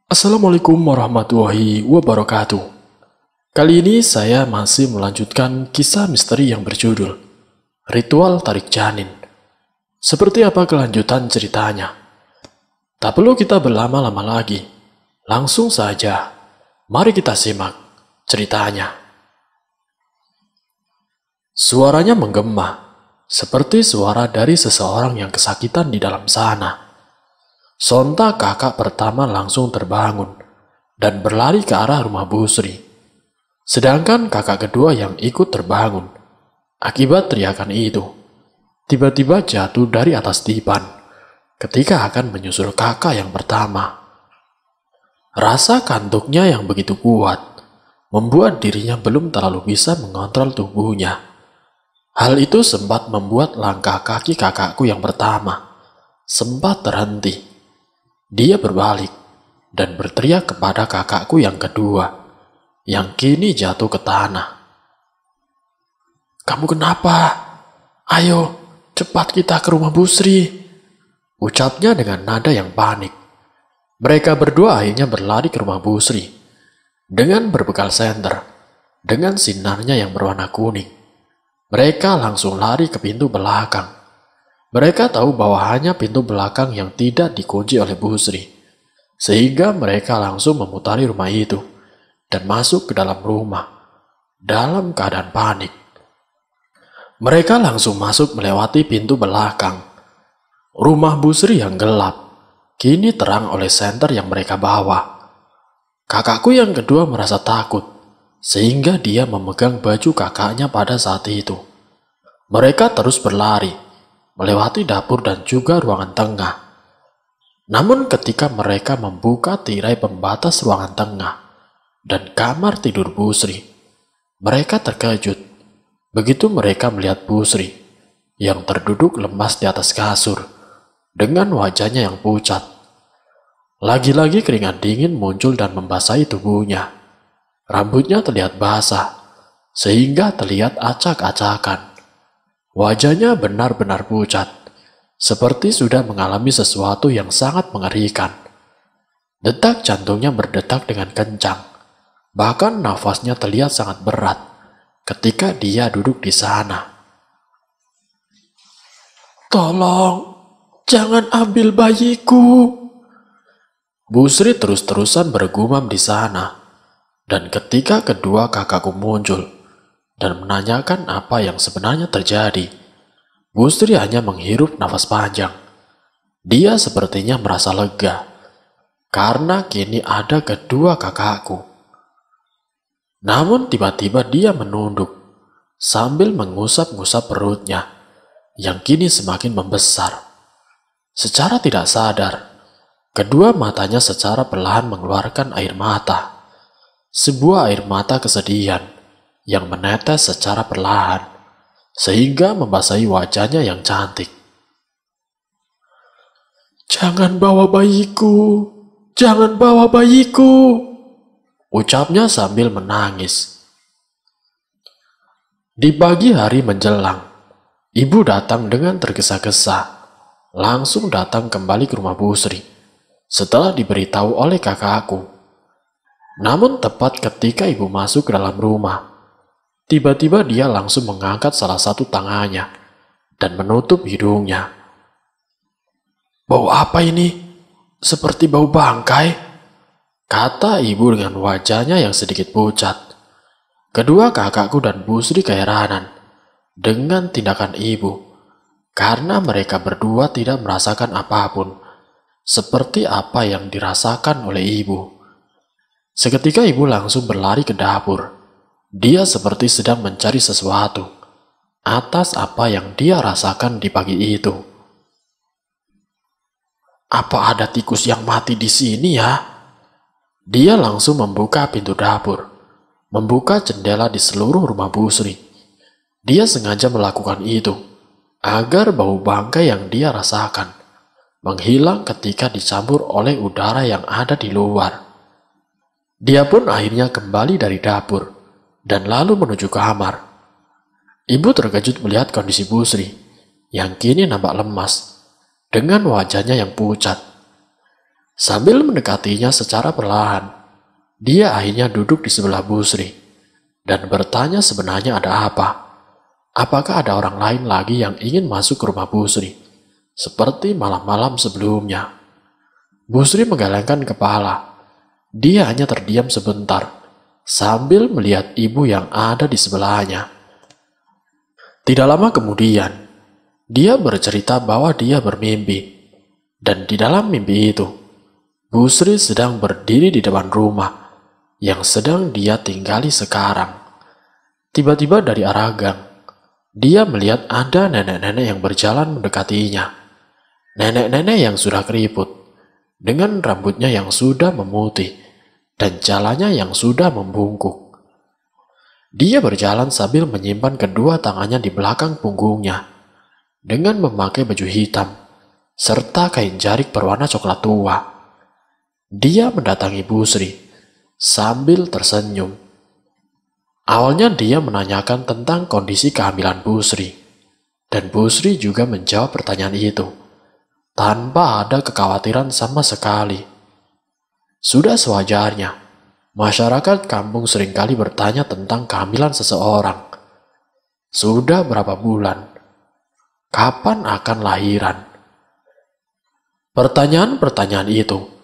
Assalamualaikum warahmatullahi wabarakatuh. Kali ini saya masih melanjutkan kisah misteri yang berjudul Ritual Tarik Janin. Seperti apa kelanjutan ceritanya? Tak perlu kita berlama-lama lagi. Langsung saja, mari kita simak ceritanya. Suaranya menggema, seperti suara dari seseorang yang kesakitan di dalam sana. Sontak kakak pertama langsung terbangun dan berlari ke arah rumah Bu Sri. Sedangkan kakak kedua yang ikut terbangun akibat teriakan itu, tiba-tiba jatuh dari atas dipan ketika akan menyusul kakak yang pertama. Rasa kantuknya yang begitu kuat membuat dirinya belum terlalu bisa mengontrol tubuhnya. Hal itu sempat membuat langkah kaki kakakku yang pertama sempat terhenti. Dia berbalik dan berteriak kepada kakakku yang kedua, yang kini jatuh ke tanah. "Kamu kenapa? Ayo, cepat kita ke rumah Bu Sri," ucapnya dengan nada yang panik. Mereka berdua akhirnya berlari ke rumah Bu Sri dengan berbekal senter, dengan sinarnya yang berwarna kuning. Mereka langsung lari ke pintu belakang. Mereka tahu bahwa hanya pintu belakang yang tidak dikunci oleh Bu Sri, sehingga mereka langsung memutari rumah itu dan masuk ke dalam rumah dalam keadaan panik. Mereka langsung masuk melewati pintu belakang. Rumah Bu Sri yang gelap kini terang oleh senter yang mereka bawa. Kakakku yang kedua merasa takut, sehingga dia memegang baju kakaknya pada saat itu. Mereka terus berlari melewati dapur dan juga ruangan tengah. Namun ketika mereka membuka tirai pembatas ruangan tengah dan kamar tidur Bu Sri, mereka terkejut begitu mereka melihat Bu Sri yang terduduk lemas di atas kasur dengan wajahnya yang pucat. Lagi-lagi keringat dingin muncul dan membasahi tubuhnya. Rambutnya terlihat basah sehingga terlihat acak-acakan. Wajahnya benar-benar pucat, seperti sudah mengalami sesuatu yang sangat mengerikan. Detak jantungnya berdetak dengan kencang, bahkan nafasnya terlihat sangat berat ketika dia duduk di sana. "Tolong, jangan ambil bayiku," Bu Sri terus-terusan bergumam di sana. Dan ketika kedua kakakku muncul dan menanyakan apa yang sebenarnya terjadi, Bu Sri hanya menghirup nafas panjang. Dia sepertinya merasa lega, karena kini ada kedua kakakku. Namun tiba-tiba dia menunduk, sambil mengusap-ngusap perutnya, yang kini semakin membesar. Secara tidak sadar, kedua matanya secara perlahan mengeluarkan air mata. Sebuah air mata kesedihan yang menetes secara perlahan, sehingga membasahi wajahnya yang cantik. "Jangan bawa bayiku, jangan bawa bayiku," ucapnya sambil menangis. Di pagi hari menjelang, ibu datang dengan tergesa-gesa, langsung datang kembali ke rumah Bu Sri setelah diberitahu oleh kakakku. Namun tepat ketika ibu masuk ke dalam rumah, tiba-tiba dia langsung mengangkat salah satu tangannya dan menutup hidungnya. "Bau apa ini? Seperti bau bangkai," kata ibu dengan wajahnya yang sedikit pucat. Kedua kakakku dan Bu Sri keheranan dengan tindakan ibu, karena mereka berdua tidak merasakan apapun seperti apa yang dirasakan oleh ibu. Seketika ibu langsung berlari ke dapur. Dia seperti sedang mencari sesuatu atas apa yang dia rasakan di pagi itu. "Apa ada tikus yang mati di sini ya?" Dia langsung membuka pintu dapur, membuka jendela di seluruh rumah Bu Sri. Dia sengaja melakukan itu agar bau bangkai yang dia rasakan menghilang ketika dicampur oleh udara yang ada di luar. Dia pun akhirnya kembali dari dapur dan lalu menuju kamar. Ibu terkejut melihat kondisi Bu Sri yang kini nampak lemas dengan wajahnya yang pucat. Sambil mendekatinya secara perlahan, dia akhirnya duduk di sebelah Bu Sri dan bertanya sebenarnya ada apa. Apakah ada orang lain lagi yang ingin masuk ke rumah Bu Sri, seperti malam-malam sebelumnya? Bu Sri menggelengkan kepala. Dia hanya terdiam sebentar, sambil melihat ibu yang ada di sebelahnya. Tidak lama kemudian, dia bercerita bahwa dia bermimpi. Dan di dalam mimpi itu, Bu Sri sedang berdiri di depan rumah yang sedang dia tinggali sekarang. Tiba-tiba dari arah gang, dia melihat ada nenek-nenek yang berjalan mendekatinya. Nenek-nenek yang sudah keriput, dengan rambutnya yang sudah memutih, dan jalannya yang sudah membungkuk. Dia berjalan sambil menyimpan kedua tangannya di belakang punggungnya, dengan memakai baju hitam, serta kain jarik berwarna coklat tua. Dia mendatangi Bu Sri, sambil tersenyum. Awalnya dia menanyakan tentang kondisi kehamilan Bu Sri, dan Bu Sri juga menjawab pertanyaan itu, tanpa ada kekhawatiran sama sekali. Sudah sewajarnya, masyarakat kampung seringkali bertanya tentang kehamilan seseorang. Sudah berapa bulan? Kapan akan lahiran? Pertanyaan-pertanyaan itu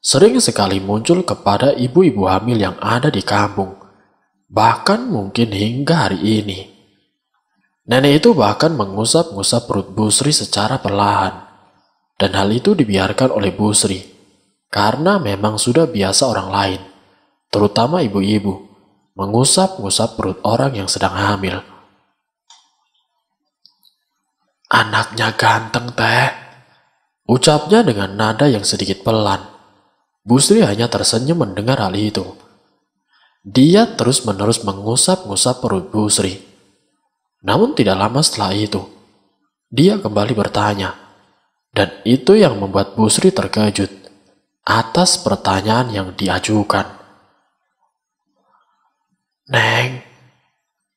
sering sekali muncul kepada ibu-ibu hamil yang ada di kampung. Bahkan mungkin hingga hari ini. Nenek itu bahkan mengusap-ngusap perut Bu Sri secara perlahan. Dan hal itu dibiarkan oleh Bu Sri, karena memang sudah biasa orang lain, terutama ibu-ibu, mengusap-ngusap perut orang yang sedang hamil. "Anaknya ganteng, Teh," ucapnya dengan nada yang sedikit pelan. Bu Sri hanya tersenyum mendengar hal itu. Dia terus-menerus mengusap-ngusap perut Bu Sri. Namun tidak lama setelah itu, dia kembali bertanya. Dan itu yang membuat Bu Sri terkejut atas pertanyaan yang diajukan. "Neng,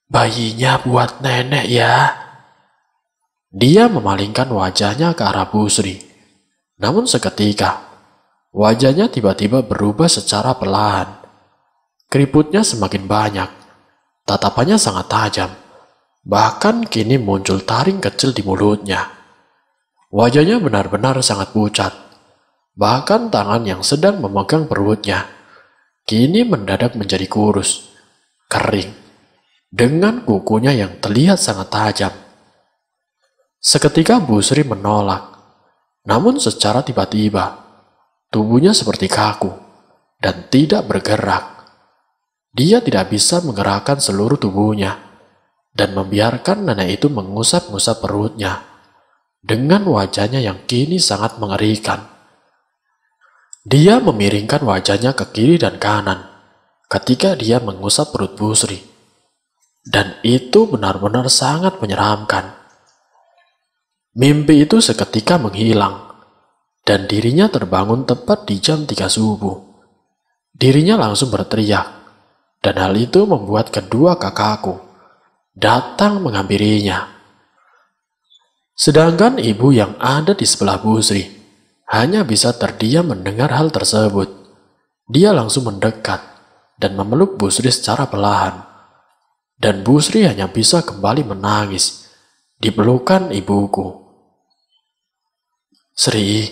bayinya buat nenek ya?" Dia memalingkan wajahnya ke arah Bu Sri. Namun seketika, wajahnya tiba-tiba berubah secara perlahan. Keriputnya semakin banyak, tatapannya sangat tajam, bahkan kini muncul taring kecil di mulutnya. Wajahnya benar-benar sangat pucat, bahkan tangan yang sedang memegang perutnya kini mendadak menjadi kurus, kering, dengan kukunya yang terlihat sangat tajam. Seketika Bu Sri menolak, namun secara tiba-tiba, tubuhnya seperti kaku dan tidak bergerak. Dia tidak bisa menggerakkan seluruh tubuhnya dan membiarkan nenek itu mengusap-ngusap perutnya dengan wajahnya yang kini sangat mengerikan. Dia memiringkan wajahnya ke kiri dan kanan ketika dia mengusap perut Bu Sri. Dan itu benar-benar sangat menyeramkan. Mimpi itu seketika menghilang dan dirinya terbangun tepat di jam 3 subuh. Dirinya langsung berteriak. Dan hal itu membuat kedua kakakku datang menghampirinya. Sedangkan ibu yang ada di sebelah Bu Sri hanya bisa terdiam mendengar hal tersebut. Dia langsung mendekat dan memeluk Bu Sri secara perlahan. Dan Bu Sri hanya bisa kembali menangis di pelukan ibuku. "Sri,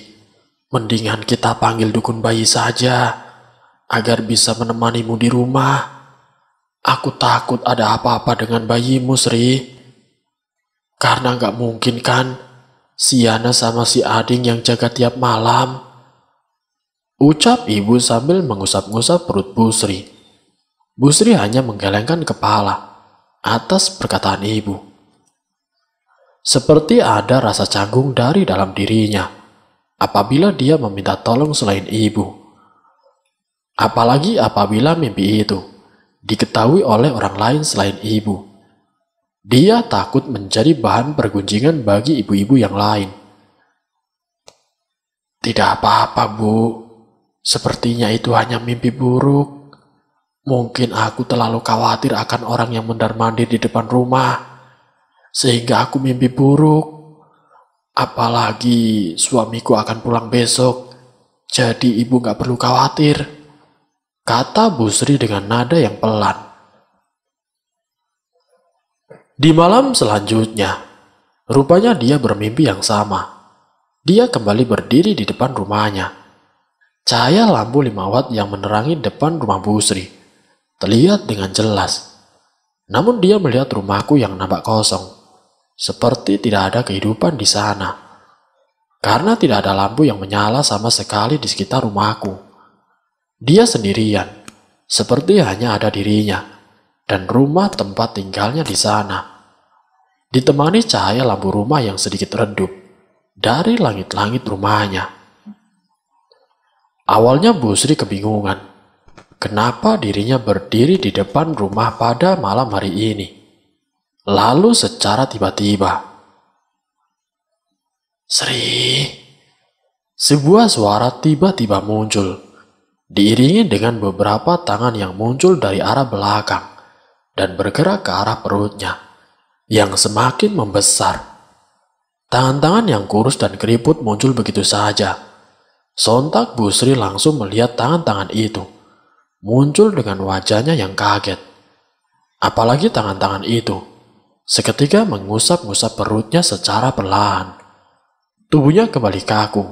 mendingan kita panggil dukun bayi saja agar bisa menemanimu di rumah. Aku takut ada apa-apa dengan bayimu, Sri. Karena gak mungkin kan si Yana sama si Ading yang jaga tiap malam," ucap ibu sambil mengusap-ngusap perut Bu Sri. Bu Sri hanya menggelengkan kepala atas perkataan ibu. Seperti ada rasa canggung dari dalam dirinya apabila dia meminta tolong selain ibu. Apalagi apabila mimpi itu diketahui oleh orang lain selain ibu. Dia takut menjadi bahan pergunjingan bagi ibu-ibu yang lain. "Tidak apa-apa, Bu. Sepertinya itu hanya mimpi buruk. Mungkin aku terlalu khawatir akan orang yang mondar-mandir di depan rumah, sehingga aku mimpi buruk. Apalagi suamiku akan pulang besok, Jadi ibu gak perlu khawatir, kata Bu Sri dengan nada yang pelan. Di malam selanjutnya, rupanya dia bermimpi yang sama. Dia kembali berdiri di depan rumahnya. Cahaya lampu 5 watt yang menerangi depan rumah Bu Sri terlihat dengan jelas. Namun dia melihat rumahku yang nampak kosong, seperti tidak ada kehidupan di sana. Karena tidak ada lampu yang menyala sama sekali di sekitar rumahku. Dia sendirian, seperti hanya ada dirinya, dan rumah tempat tinggalnya di sana. Ditemani cahaya lampu rumah yang sedikit redup dari langit-langit rumahnya. Awalnya Bu Sri kebingungan, kenapa dirinya berdiri di depan rumah pada malam hari ini. Lalu secara tiba-tiba, Sri, sebuah suara tiba-tiba muncul, diiringi dengan beberapa tangan yang muncul dari arah belakang dan bergerak ke arah perutnya yang semakin membesar. Tangan-tangan yang kurus dan keriput muncul begitu saja. Sontak Bu Sri langsung melihat tangan-tangan itu muncul dengan wajahnya yang kaget. Apalagi tangan-tangan itu seketika mengusap-ngusap perutnya secara perlahan. Tubuhnya kembali kaku.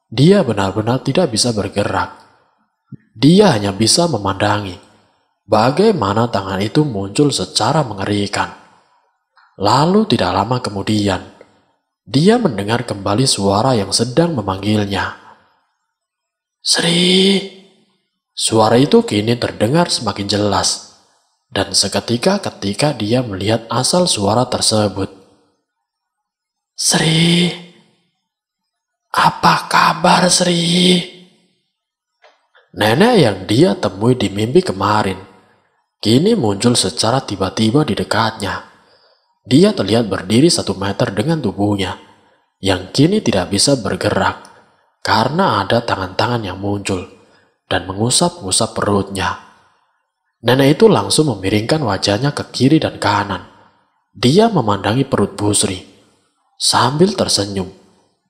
Dia benar-benar tidak bisa bergerak. Dia hanya bisa memandangi bagaimana tangan itu muncul secara mengerikan. Lalu tidak lama kemudian, dia mendengar kembali suara yang sedang memanggilnya. Sri! Suara itu kini terdengar semakin jelas. Dan seketika ketika dia melihat asal suara tersebut. Sri! Apa kabar, Sri? Nenek yang dia temui di mimpi kemarin kini muncul secara tiba-tiba di dekatnya. Dia terlihat berdiri 1 meter dengan tubuhnya yang kini tidak bisa bergerak karena ada tangan-tangan yang muncul dan mengusap-ngusap perutnya. Nenek itu langsung memiringkan wajahnya ke kiri dan kanan. Dia memandangi perut Bu Sri sambil tersenyum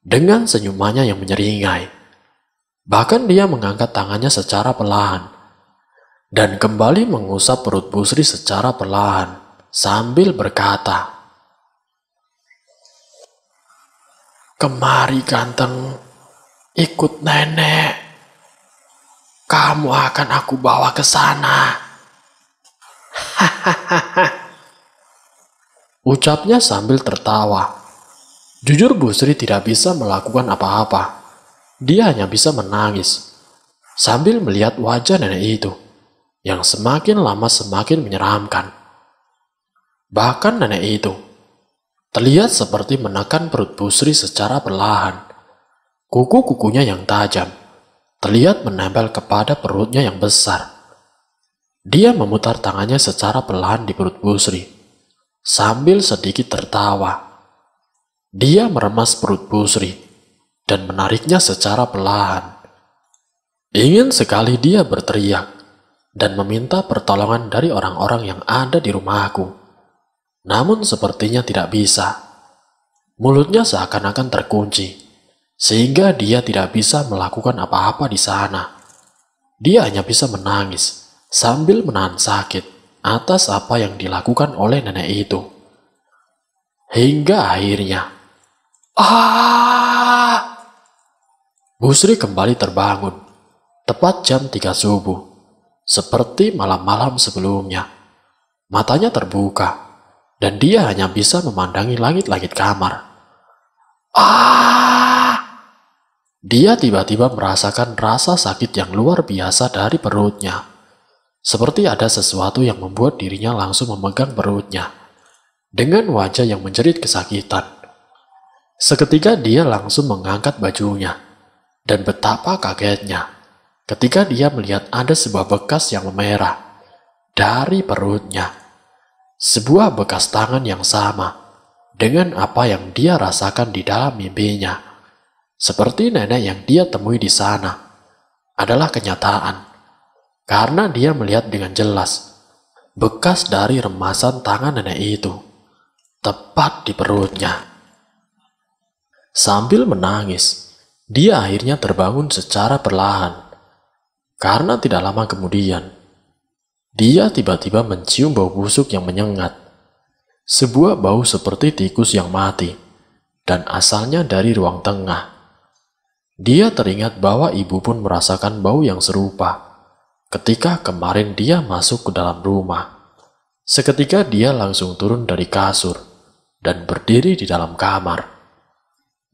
dengan senyumannya yang menyeringai. Bahkan dia mengangkat tangannya secara perlahan dan kembali mengusap perut Bu Sri secara perlahan sambil berkata, Kemari ganteng, ikut nenek. Kamu akan aku bawa ke sana. Ucapnya sambil tertawa. Jujur Bu Sri tidak bisa melakukan apa-apa. Dia hanya bisa menangis sambil melihat wajah nenek itu yang semakin lama semakin menyeramkan. Bahkan nenek itu terlihat seperti menekan perut Bu Sri secara perlahan. Kuku-kukunya yang tajam terlihat menempel kepada perutnya yang besar. Dia memutar tangannya secara perlahan di perut Bu Sri sambil sedikit tertawa. Dia meremas perut Bu Sri dan menariknya secara perlahan. Ingin sekali dia berteriak dan meminta pertolongan dari orang-orang yang ada di rumahku. Namun sepertinya tidak bisa. Mulutnya seakan-akan terkunci, sehingga dia tidak bisa melakukan apa-apa di sana. Dia hanya bisa menangis sambil menahan sakit atas apa yang dilakukan oleh nenek itu. Hingga akhirnya, Bu Sri kembali terbangun, tepat jam 3 subuh, seperti malam-malam sebelumnya. Matanya terbuka, dan dia hanya bisa memandangi langit-langit kamar. Dia tiba-tiba merasakan rasa sakit yang luar biasa dari perutnya. Seperti ada sesuatu yang membuat dirinya langsung memegang perutnya, dengan wajah yang menjerit kesakitan. Seketika dia langsung mengangkat bajunya, dan betapa kagetnya ketika dia melihat ada sebuah bekas yang memerah dari perutnya. Sebuah bekas tangan yang sama dengan apa yang dia rasakan di dalam mimpinya. Seperti nenek yang dia temui di sana adalah kenyataan, karena dia melihat dengan jelas bekas dari remasan tangan nenek itu tepat di perutnya. Sambil menangis, Dia akhirnya terbangun secara perlahan. Karena tidak lama kemudian, dia tiba-tiba mencium bau busuk yang menyengat. Sebuah bau seperti tikus yang mati, dan asalnya dari ruang tengah. Dia teringat bahwa ibu pun merasakan bau yang serupa ketika kemarin dia masuk ke dalam rumah. Seketika dia langsung turun dari kasur dan berdiri di dalam kamar.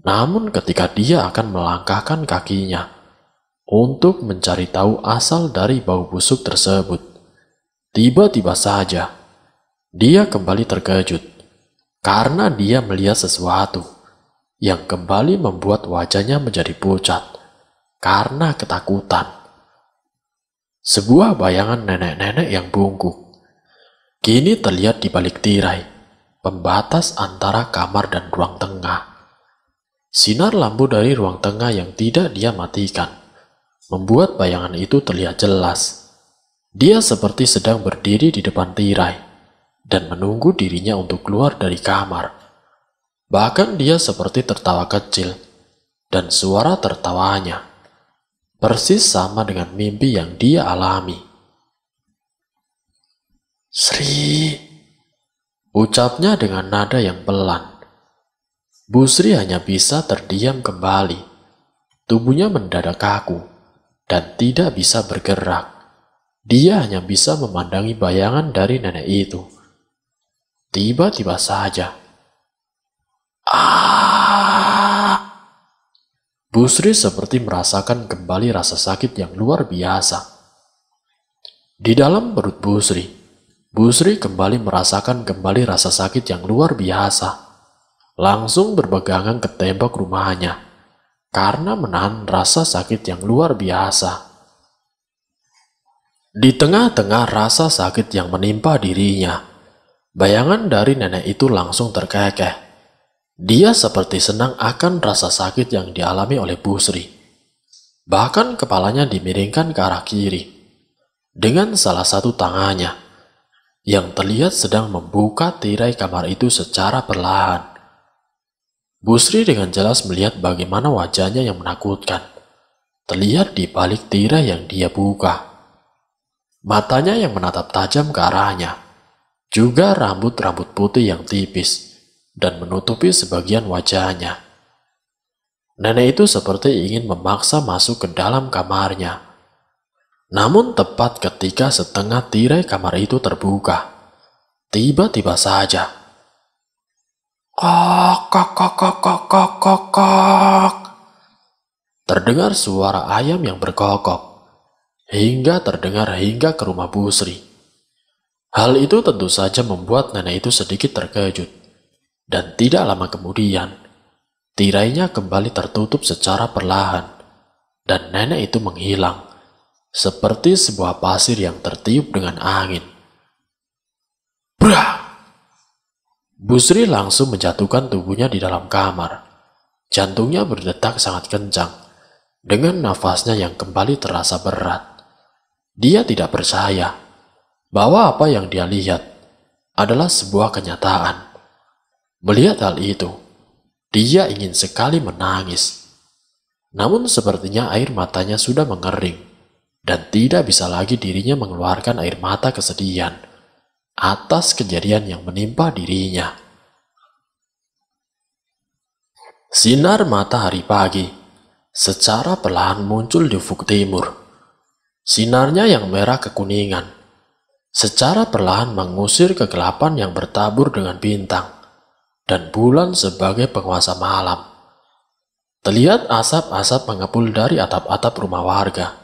Namun ketika dia akan melangkahkan kakinya untuk mencari tahu asal dari bau busuk tersebut, tiba-tiba saja dia kembali terkejut karena dia melihat sesuatu yang kembali membuat wajahnya menjadi pucat karena ketakutan. Sebuah bayangan nenek-nenek yang bungkuk kini terlihat di balik tirai pembatas antara kamar dan ruang tengah. Sinar lampu dari ruang tengah yang tidak dia matikan membuat bayangan itu terlihat jelas. Dia seperti sedang berdiri di depan tirai dan menunggu dirinya untuk keluar dari kamar. Bahkan dia seperti tertawa kecil, dan suara tertawanya persis sama dengan mimpi yang dia alami. "Sri," ucapnya dengan nada yang pelan. Bu Sri hanya bisa terdiam kembali. Tubuhnya mendadak kaku dan tidak bisa bergerak. Dia hanya bisa memandangi bayangan dari nenek itu. Tiba-tiba saja, Bu Sri seperti merasakan kembali rasa sakit yang luar biasa. Di dalam perut Bu Sri kembali merasakan kembali rasa sakit yang luar biasa. Langsung berpegangan ke tembok rumahnya karena menahan rasa sakit yang luar biasa. Di tengah-tengah rasa sakit yang menimpa dirinya, bayangan dari nenek itu langsung terkekeh. Dia seperti senang akan rasa sakit yang dialami oleh Bu Sri. Bahkan kepalanya dimiringkan ke arah kiri, dengan salah satu tangannya yang terlihat sedang membuka tirai kamar itu secara perlahan. Bu Sri dengan jelas melihat bagaimana wajahnya yang menakutkan terlihat di balik tirai yang dia buka. Matanya yang menatap tajam ke arahnya, juga rambut-rambut putih yang tipis dan menutupi sebagian wajahnya. Nenek itu seperti ingin memaksa masuk ke dalam kamarnya. Namun tepat ketika setengah tirai kamar itu terbuka, tiba-tiba saja, kok, kok, kok, kok, kok, kok, kok, kok. Terdengar suara ayam yang berkokok, hingga terdengar hingga ke rumah Bu Sri. Hal itu tentu saja membuat nenek itu sedikit terkejut. Dan tidak lama kemudian, tirainya kembali tertutup secara perlahan, dan nenek itu menghilang, seperti sebuah pasir yang tertiup dengan angin. Brah! Bu Sri langsung menjatuhkan tubuhnya di dalam kamar. Jantungnya berdetak sangat kencang, dengan nafasnya yang kembali terasa berat. Dia tidak percaya bahwa apa yang dia lihat adalah sebuah kenyataan. Melihat hal itu, dia ingin sekali menangis. Namun sepertinya air matanya sudah mengering, dan tidak bisa lagi dirinya mengeluarkan air mata kesedihan atas kejadian yang menimpa dirinya. Sinar matahari pagi secara perlahan muncul di ufuk timur. Sinarnya yang merah kekuningan secara perlahan mengusir kegelapan yang bertabur dengan bintang dan bulan sebagai penguasa malam. Terlihat asap-asap mengepul dari atap-atap rumah warga.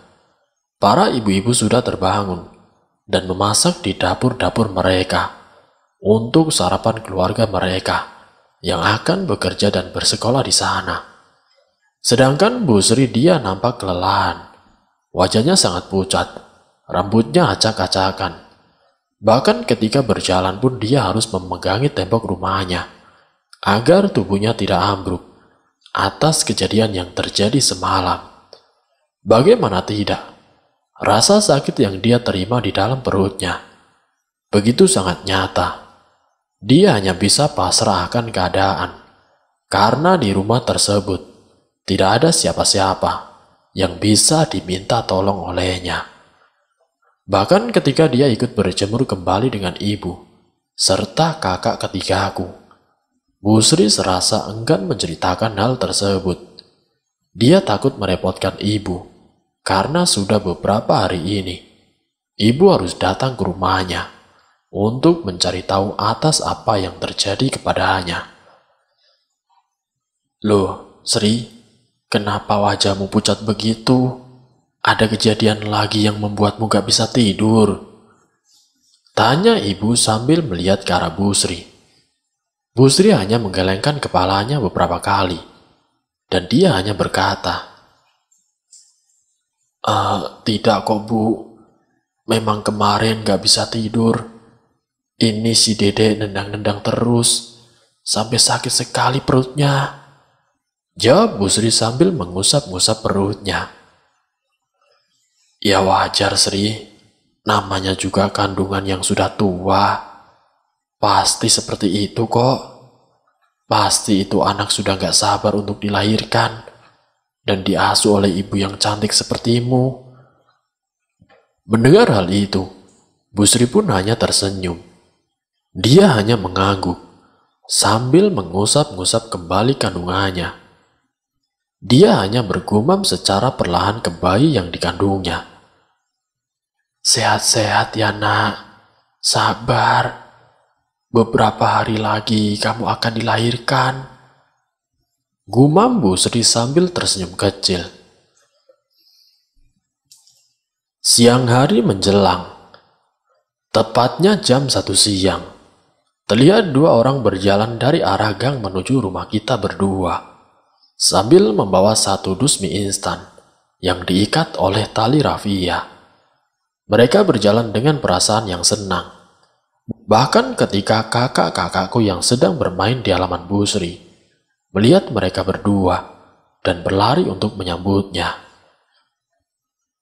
Para ibu-ibu sudah terbangun dan memasak di dapur-dapur mereka untuk sarapan keluarga mereka yang akan bekerja dan bersekolah di sana. Sedangkan Bu Sri dia nampak kelelahan. Wajahnya sangat pucat, rambutnya acak-acakan. Bahkan ketika berjalan pun dia harus memegangi tembok rumahnya agar tubuhnya tidak ambruk atas kejadian yang terjadi semalam. Bagaimana tidak? Rasa sakit yang dia terima di dalam perutnya begitu sangat nyata. Dia hanya bisa pasrah akan keadaan karena di rumah tersebut Tidak ada siapa-siapa yang bisa diminta tolong olehnya. Bahkan ketika dia ikut berjemur kembali dengan ibu, serta kakak ketigaku, Bu Sri serasa enggan menceritakan hal tersebut. Dia takut merepotkan ibu, karena sudah beberapa hari ini, ibu harus datang ke rumahnya untuk mencari tahu atas apa yang terjadi kepadanya. Loh, Sri, kenapa wajahmu pucat begitu? Ada kejadian lagi yang membuatmu gak bisa tidur? Tanya ibu sambil melihat ke arah Bu Sri. Bu Sri hanya menggelengkan kepalanya beberapa kali, dan dia hanya berkata, Tidak kok Bu, memang kemarin gak bisa tidur. Ini si Dede nendang-nendang terus, sampai sakit sekali perutnya. Jawab Bu Sri sambil mengusap-ngusap perutnya. Ya wajar Sri, namanya juga kandungan yang sudah tua. Pasti seperti itu kok. Pasti itu anak sudah gak sabar untuk dilahirkan dan diasuh oleh ibu yang cantik sepertimu. Mendengar hal itu, Bu Sri pun hanya tersenyum. Dia hanya mengangguk sambil mengusap-ngusap kembali kandungannya. Dia hanya bergumam secara perlahan ke bayi yang dikandungnya. Sehat-sehat ya nak, sabar. Beberapa hari lagi kamu akan dilahirkan. Gumam Bu Sri sambil tersenyum kecil. Siang hari menjelang. Tepatnya jam 1 siang. Terlihat dua orang berjalan dari arah gang menuju rumah kita berdua, sambil membawa satu dus mie instan yang diikat oleh tali rafia. Mereka berjalan dengan perasaan yang senang. Bahkan ketika kakak-kakakku yang sedang bermain di halaman Bu Sri melihat mereka berdua dan berlari untuk menyambutnya.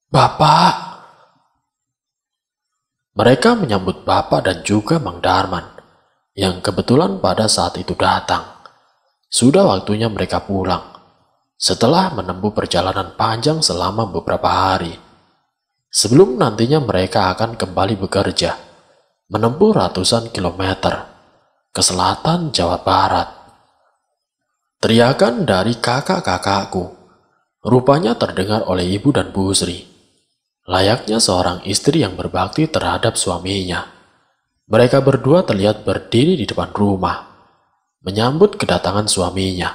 Bapak! Mereka menyambut Bapak dan juga Mang Darman yang kebetulan pada saat itu datang. Sudah waktunya mereka pulang setelah menempuh perjalanan panjang selama beberapa hari. Sebelum nantinya mereka akan kembali bekerja, menempuh ratusan kilometer ke selatan Jawa Barat. Teriakan dari kakak-kakakku rupanya terdengar oleh ibu dan Bu Sri. Layaknya seorang istri yang berbakti terhadap suaminya. Mereka berdua terlihat berdiri di depan rumah, menyambut kedatangan suaminya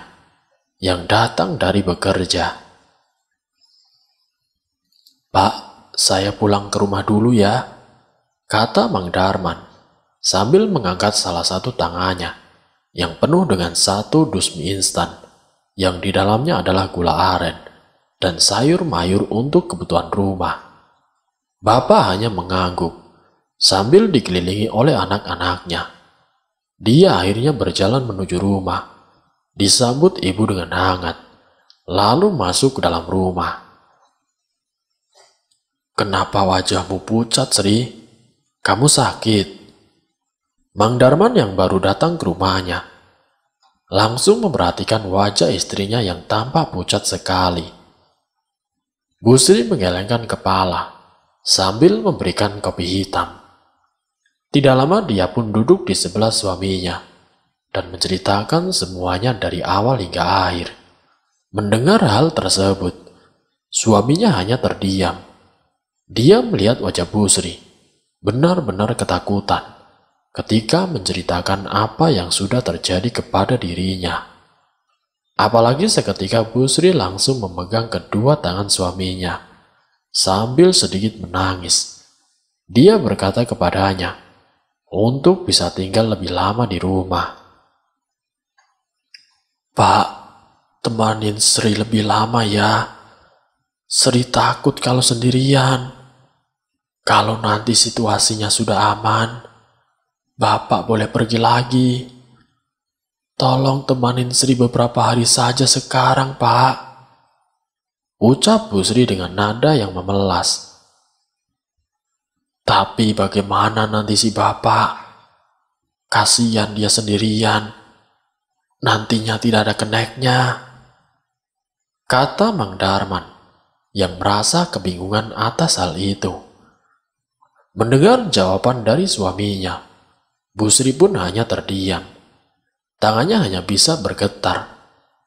yang datang dari bekerja. Pak, saya pulang ke rumah dulu ya, kata Mang Darman sambil mengangkat salah satu tangannya yang penuh dengan satu dus mie instan yang di dalamnya adalah gula aren dan sayur mayur untuk kebutuhan rumah. Bapak hanya mengangguk sambil dikelilingi oleh anak-anaknya. Dia akhirnya berjalan menuju rumah, disambut ibu dengan hangat, lalu masuk ke dalam rumah. Kenapa wajahmu pucat, Sri? Kamu sakit? Mang Darman yang baru datang ke rumahnya langsung memperhatikan wajah istrinya yang tampak pucat sekali. Bu Sri menggelengkan kepala sambil memberikan kopi hitam. Tidak lama dia pun duduk di sebelah suaminya dan menceritakan semuanya dari awal hingga akhir. Mendengar hal tersebut, suaminya hanya terdiam. Dia melihat wajah Bu Sri benar-benar ketakutan ketika menceritakan apa yang sudah terjadi kepada dirinya. Apalagi seketika Bu Sri langsung memegang kedua tangan suaminya sambil sedikit menangis. Dia berkata kepadanya untuk bisa tinggal lebih lama di rumah. Pak, temanin Sri lebih lama ya. Sri takut kalau sendirian. Kalau nanti situasinya sudah aman, Bapak boleh pergi lagi. Tolong temanin Sri beberapa hari saja sekarang, Pak. Ucap Bu Sri dengan nada yang memelas. Tapi bagaimana nanti si Bapak? Kasihan dia sendirian. Nantinya tidak ada keneknya. kata Mang Darman yang merasa kebingungan atas hal itu. Mendengar jawaban dari suaminya, Busri pun hanya terdiam. Tangannya hanya bisa bergetar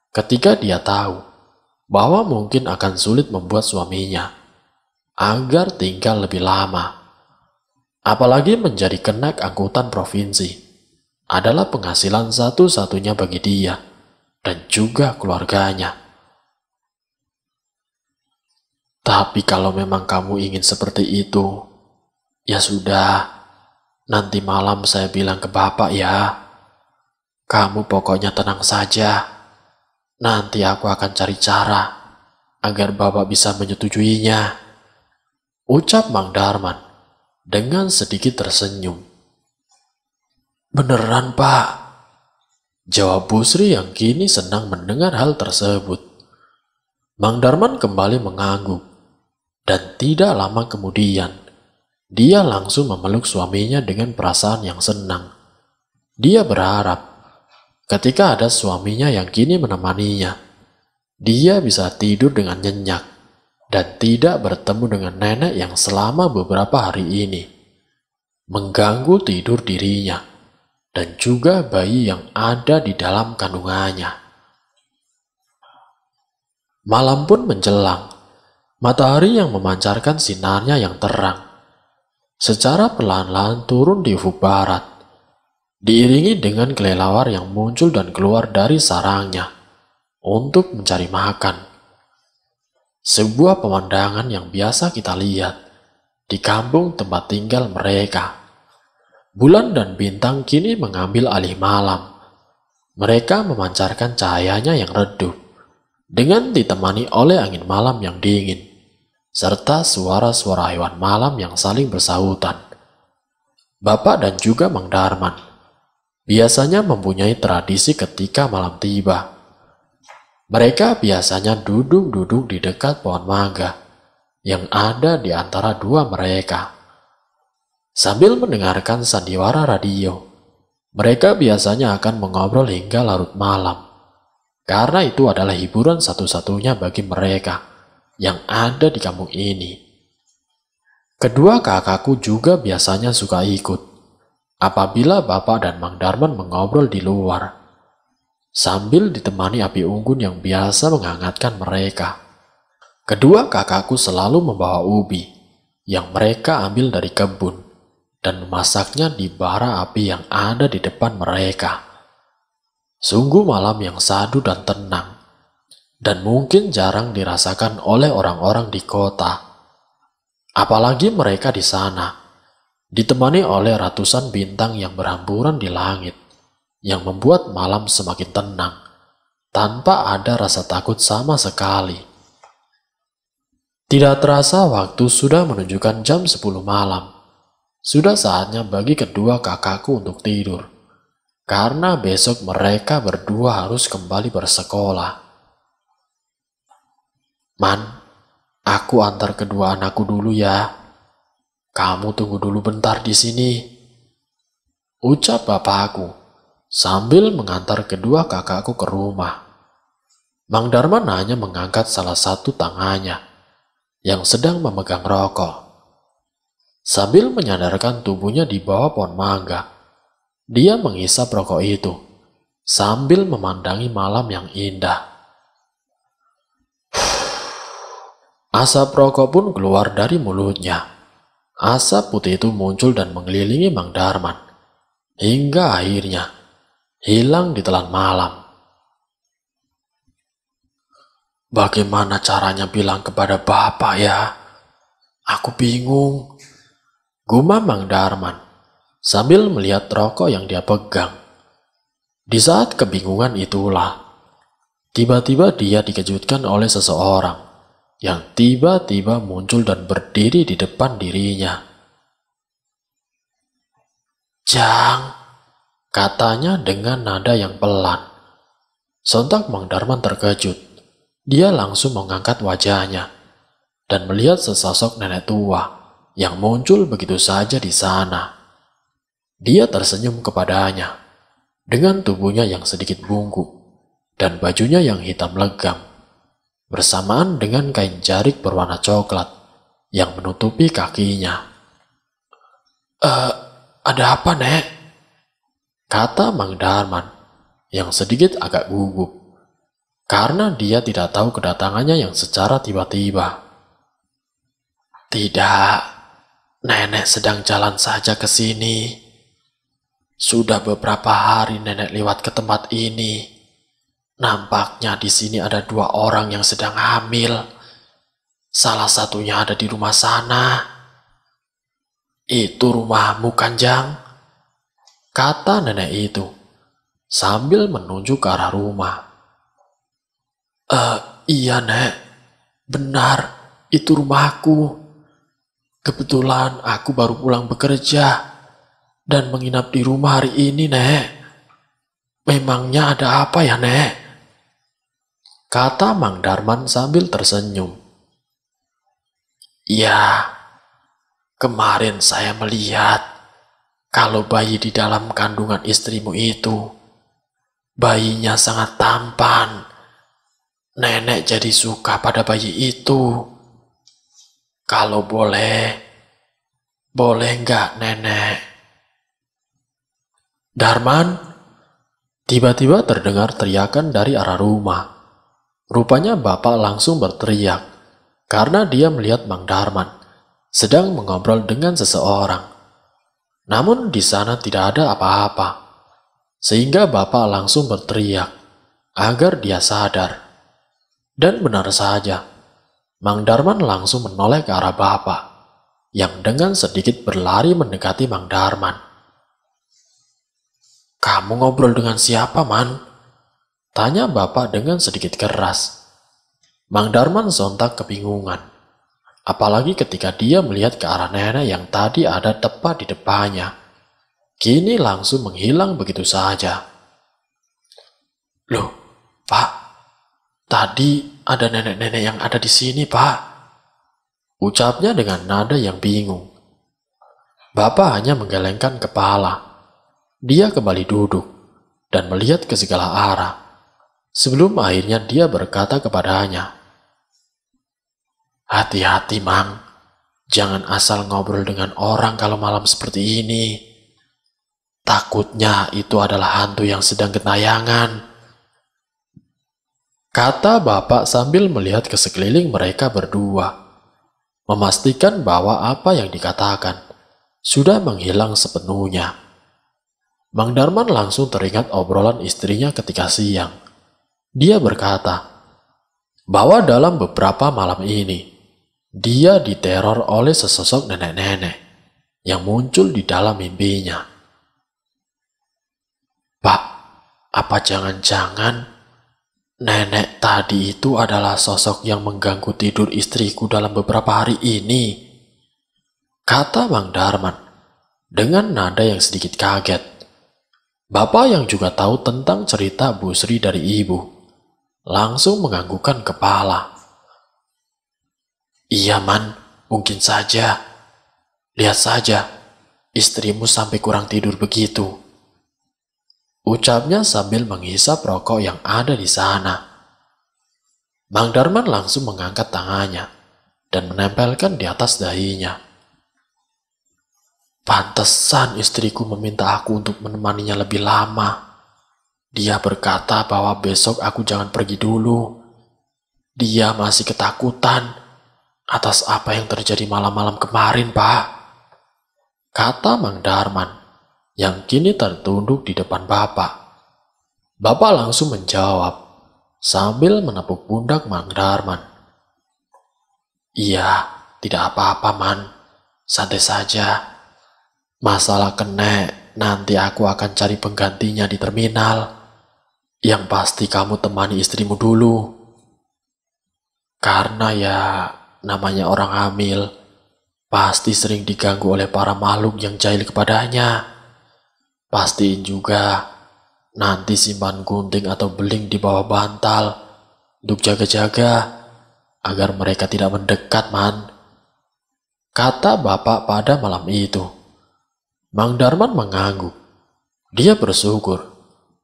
ketika dia tahu bahwa mungkin akan sulit membuat suaminya agar tinggal lebih lama. Apalagi menjadi kenek angkutan provinsi adalah penghasilan satu-satunya bagi dia dan juga keluarganya. Tapi kalau memang kamu ingin seperti itu, ya sudah, nanti malam saya bilang ke Bapak ya. Kamu pokoknya tenang saja. Nanti aku akan cari cara agar Bapak bisa menyetujuinya, ucap Mang Darman dengan sedikit tersenyum. Beneran, Pak? Jawab Busri yang kini senang mendengar hal tersebut. Mang Darman kembali mengangguk. Dan tidak lama kemudian, dia langsung memeluk suaminya dengan perasaan yang senang. Dia berharap ketika ada suaminya yang kini menemaninya, dia bisa tidur dengan nyenyak dan tidak bertemu dengan nenek yang selama beberapa hari ini mengganggu tidur dirinya dan juga bayi yang ada di dalam kandungannya. Malam pun menjelang. Matahari yang memancarkan sinarnya yang terang secara perlahan-lahan turun di ufuk barat, diiringi dengan kelelawar yang muncul dan keluar dari sarangnya untuk mencari makan. Sebuah pemandangan yang biasa kita lihat di kampung tempat tinggal mereka. Bulan dan bintang kini mengambil alih malam. Mereka memancarkan cahayanya yang redup, dengan ditemani oleh angin malam yang dingin serta suara-suara hewan malam yang saling bersahutan. Bapak dan juga Mang Darman biasanya mempunyai tradisi ketika malam tiba. Mereka biasanya duduk-duduk di dekat pohon mangga yang ada di antara dua mereka. Sambil mendengarkan sandiwara radio, mereka biasanya akan mengobrol hingga larut malam, karena itu adalah hiburan satu-satunya bagi mereka yang ada di kampung ini. Kedua kakakku juga biasanya suka ikut apabila Bapak dan Mang Darman mengobrol di luar, sambil ditemani api unggun yang biasa menghangatkan mereka. Kedua kakakku selalu membawa ubi yang mereka ambil dari kebun dan memasaknya di bara api yang ada di depan mereka. Sungguh malam yang sadu dan tenang, dan mungkin jarang dirasakan oleh orang-orang di kota. Apalagi mereka di sana, ditemani oleh ratusan bintang yang berhamburan di langit, yang membuat malam semakin tenang, tanpa ada rasa takut sama sekali. Tidak terasa waktu sudah menunjukkan jam 10 malam. Sudah saatnya bagi kedua kakakku untuk tidur, karena besok mereka berdua harus kembali bersekolah. Man, aku antar kedua anakku dulu ya. Kamu tunggu dulu bentar di sini, ucap bapakku sambil mengantar kedua kakakku ke rumah. Mang Darman hanya mengangkat salah satu tangannya yang sedang memegang rokok. Sambil menyadarkan tubuhnya di bawah pohon mangga, dia menghisap rokok itu sambil memandangi malam yang indah. Asap rokok pun keluar dari mulutnya. Asap putih itu muncul dan mengelilingi Mang Darman, hingga akhirnya hilang di telan malam. Bagaimana caranya bilang kepada Bapak ya? Aku bingung, gumam Mang Darman sambil melihat rokok yang dia pegang. Di saat kebingungan itulah, tiba-tiba dia dikejutkan oleh seseorang yang tiba-tiba muncul dan berdiri di depan dirinya. Jang, katanya dengan nada yang pelan. Sontak Mang Darman terkejut. Dia langsung mengangkat wajahnya dan melihat sesosok nenek tua yang muncul begitu saja di sana. Dia tersenyum kepadanya dengan tubuhnya yang sedikit bungkuk dan bajunya yang hitam legam. bersamaan dengan kain jarik berwarna coklat yang menutupi kakinya. Ada apa, Nek?" kata Mang Darman yang sedikit agak gugup, karena dia tidak tahu kedatangannya yang secara tiba-tiba. "Tidak, Nenek sedang jalan saja ke sini. Sudah beberapa hari Nenek lewat ke tempat ini. Nampaknya di sini ada 2 orang yang sedang hamil. Salah satunya ada di rumah sana." "Itu rumahmu kan, Jang?" kata nenek itu sambil menunjuk ke arah rumah. Iya, Nek. Benar, itu rumahku. Kebetulan aku baru pulang bekerja dan menginap di rumah hari ini, Nek. Memangnya ada apa ya, Nek?" kata Mang Darman sambil tersenyum. "Ya, kemarin saya melihat kalau bayi di dalam kandungan istrimu itu, bayinya sangat tampan. Nenek jadi suka pada bayi itu. Kalau boleh nggak, Nenek?" "Darman!" tiba-tiba terdengar teriakan dari arah rumah. Rupanya bapak langsung berteriak karena dia melihat Mang Darman sedang mengobrol dengan seseorang. Namun di sana tidak ada apa-apa, sehingga bapak langsung berteriak agar dia sadar. Dan benar saja, Mang Darman langsung menoleh ke arah bapak yang dengan sedikit berlari mendekati Mang Darman. "Kamu ngobrol dengan siapa, Man?" tanya bapak dengan sedikit keras. Mang Darman sontak kebingungan, apalagi ketika dia melihat ke arah nenek yang tadi ada tepat di depannya. Kini langsung menghilang begitu saja. "Loh, Pak, tadi ada nenek-nenek yang ada di sini, Pak," ucapnya dengan nada yang bingung. Bapak hanya menggelengkan kepala. Dia kembali duduk dan melihat ke segala arah. Sebelum akhirnya dia berkata kepadanya, "Hati-hati, Mang. Jangan asal ngobrol dengan orang kalau malam seperti ini. Takutnya itu adalah hantu yang sedang gentayangan," kata bapak sambil melihat ke sekeliling mereka berdua, memastikan bahwa apa yang dikatakan sudah menghilang sepenuhnya. Mang Darman langsung teringat obrolan istrinya ketika siang. Dia berkata bahwa dalam beberapa malam ini, dia diteror oleh sesosok nenek-nenek yang muncul di dalam mimpinya. "Pak, apa jangan-jangan nenek tadi itu adalah sosok yang mengganggu tidur istriku dalam beberapa hari ini?" kata Mang Darman dengan nada yang sedikit kaget. Bapak yang juga tahu tentang cerita Bu Sri dari ibu langsung menganggukkan kepala. "Iya, Man, mungkin saja. Lihat saja, istrimu sampai kurang tidur begitu," ucapnya sambil menghisap rokok yang ada di sana. Mang Darman langsung mengangkat tangannya dan menempelkan di atas dahinya. "Pantesan istriku meminta aku untuk menemaninya lebih lama. Dia berkata bahwa besok aku jangan pergi dulu. Dia masih ketakutan atas apa yang terjadi malam-malam kemarin, Pak," kata Mang Darman yang kini tertunduk di depan bapak. Bapak langsung menjawab sambil menepuk pundak Mang Darman. "Iya, tidak apa-apa, Man. Santai saja. Masalah kenek, nanti aku akan cari penggantinya di terminal. Yang pasti kamu temani istrimu dulu. Karena ya, namanya orang hamil, pasti sering diganggu oleh para makhluk yang jahil kepadanya. Pastiin juga, nanti simpan gunting atau beling di bawah bantal untuk jaga-jaga, agar mereka tidak mendekat, Man," kata bapak pada malam itu. Mang Darman mengangguk. Dia bersyukur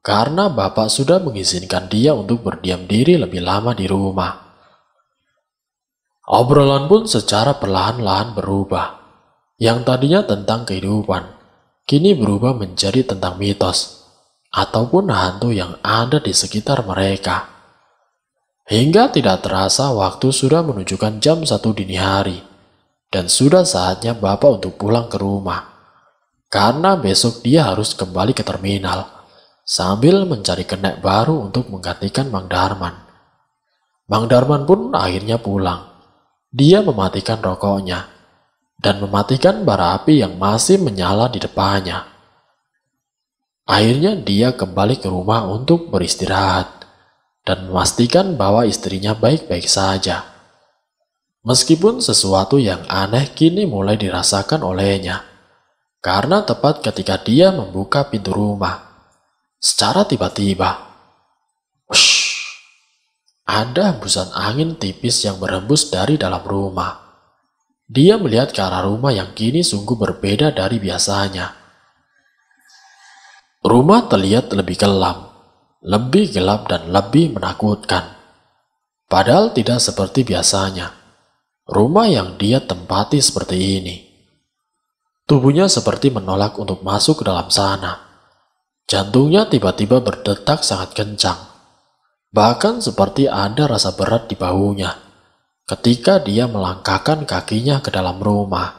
karena bapak sudah mengizinkan dia untuk berdiam diri lebih lama di rumah. Obrolan pun secara perlahan-lahan berubah. Yang tadinya tentang kehidupan, kini berubah menjadi tentang mitos ataupun hantu yang ada di sekitar mereka. Hingga tidak terasa waktu sudah menunjukkan jam 1 dini hari dan sudah saatnya Bapak untuk pulang ke rumah. Karena besok dia harus kembali ke terminal sambil mencari kenek baru untuk menggantikan Mang Darman. Mang Darman pun akhirnya pulang. Dia mematikan rokoknya dan mematikan bara api yang masih menyala di depannya. Akhirnya dia kembali ke rumah untuk beristirahat dan memastikan bahwa istrinya baik-baik saja. Meskipun sesuatu yang aneh kini mulai dirasakan olehnya, karena tepat ketika dia membuka pintu rumah, secara tiba-tiba, wush, ada hembusan angin tipis yang berhembus dari dalam rumah. Dia melihat ke arah rumah yang kini sungguh berbeda dari biasanya. Rumah terlihat lebih kelam, lebih gelap dan lebih menakutkan. Padahal tidak seperti biasanya. Rumah yang dia tempati seperti ini. Tubuhnya seperti menolak untuk masuk ke dalam sana. Jantungnya tiba-tiba berdetak sangat kencang. Bahkan seperti ada rasa berat di bahunya ketika dia melangkahkan kakinya ke dalam rumah.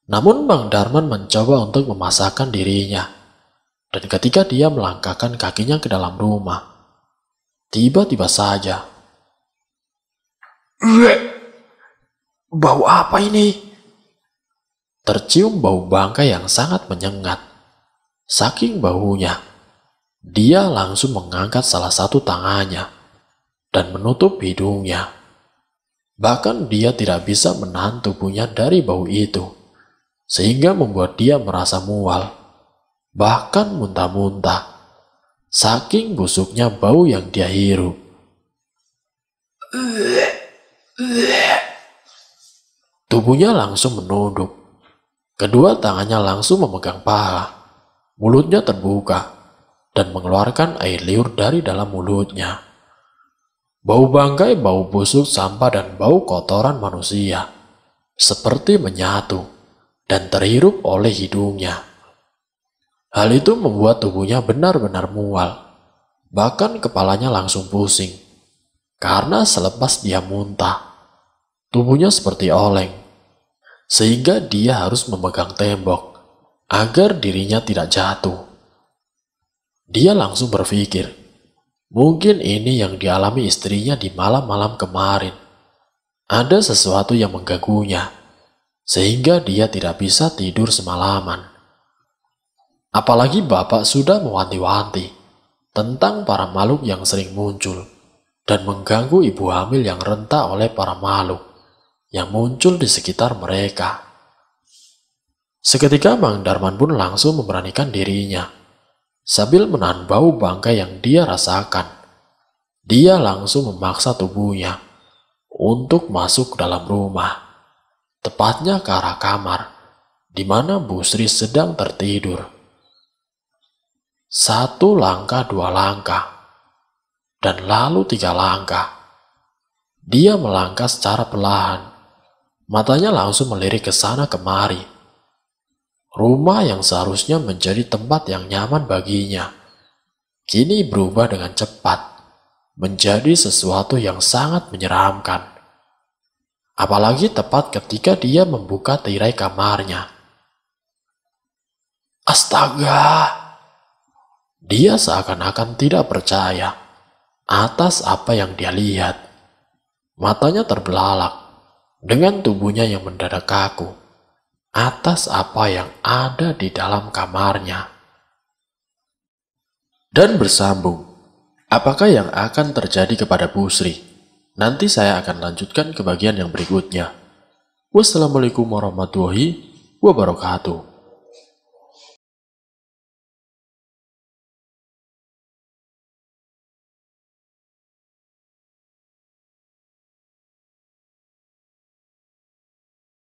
Namun Mang Darman mencoba untuk memasakkan dirinya. Dan ketika dia melangkahkan kakinya ke dalam rumah, tiba-tiba saja, bau apa ini? Tercium bau bangkai yang sangat menyengat. Saking baunya, dia langsung mengangkat salah satu tangannya dan menutup hidungnya. Bahkan dia tidak bisa menahan tubuhnya dari bau itu, sehingga membuat dia merasa mual, bahkan muntah-muntah, saking busuknya bau yang dia hirup. Tubuhnya langsung menunduk. Kedua tangannya langsung memegang paha. Mulutnya terbuka dan mengeluarkan air liur dari dalam mulutnya. Bau bangkai, bau busuk, sampah, dan bau kotoran manusia seperti menyatu dan terhirup oleh hidungnya. Hal itu membuat tubuhnya benar-benar mual. Bahkan kepalanya langsung pusing. Karena selepas dia muntah, tubuhnya seperti oleng. Sehingga dia harus memegang tembok agar dirinya tidak jatuh. Dia langsung berpikir, mungkin ini yang dialami istrinya di malam-malam kemarin. Ada sesuatu yang mengganggunya, sehingga dia tidak bisa tidur semalaman. Apalagi Bapak sudah mewanti-wanti tentang para makhluk yang sering muncul dan mengganggu ibu hamil yang renta oleh para makhluk yang muncul di sekitar mereka. Seketika Mang Darman pun langsung memberanikan dirinya. Sambil menahan bau bangkai yang dia rasakan, dia langsung memaksa tubuhnya untuk masuk ke dalam rumah, tepatnya ke arah kamar di mana Bu Sri sedang tertidur. 1 langkah, 2 langkah, dan lalu 3 langkah. Dia melangkah secara perlahan. Matanya langsung melirik ke sana kemari. Rumah yang seharusnya menjadi tempat yang nyaman baginya, kini berubah dengan cepat menjadi sesuatu yang sangat menyeramkan. Apalagi tepat ketika dia membuka tirai kamarnya. Astaga! Dia seakan-akan tidak percaya atas apa yang dia lihat. Matanya terbelalak dengan tubuhnya yang mendadak kaku atas apa yang ada di dalam kamarnya. Dan bersambung, apakah yang akan terjadi kepada Bu Sri? Nanti saya akan lanjutkan ke bagian yang berikutnya. Wassalamualaikum warahmatullahi wabarakatuh.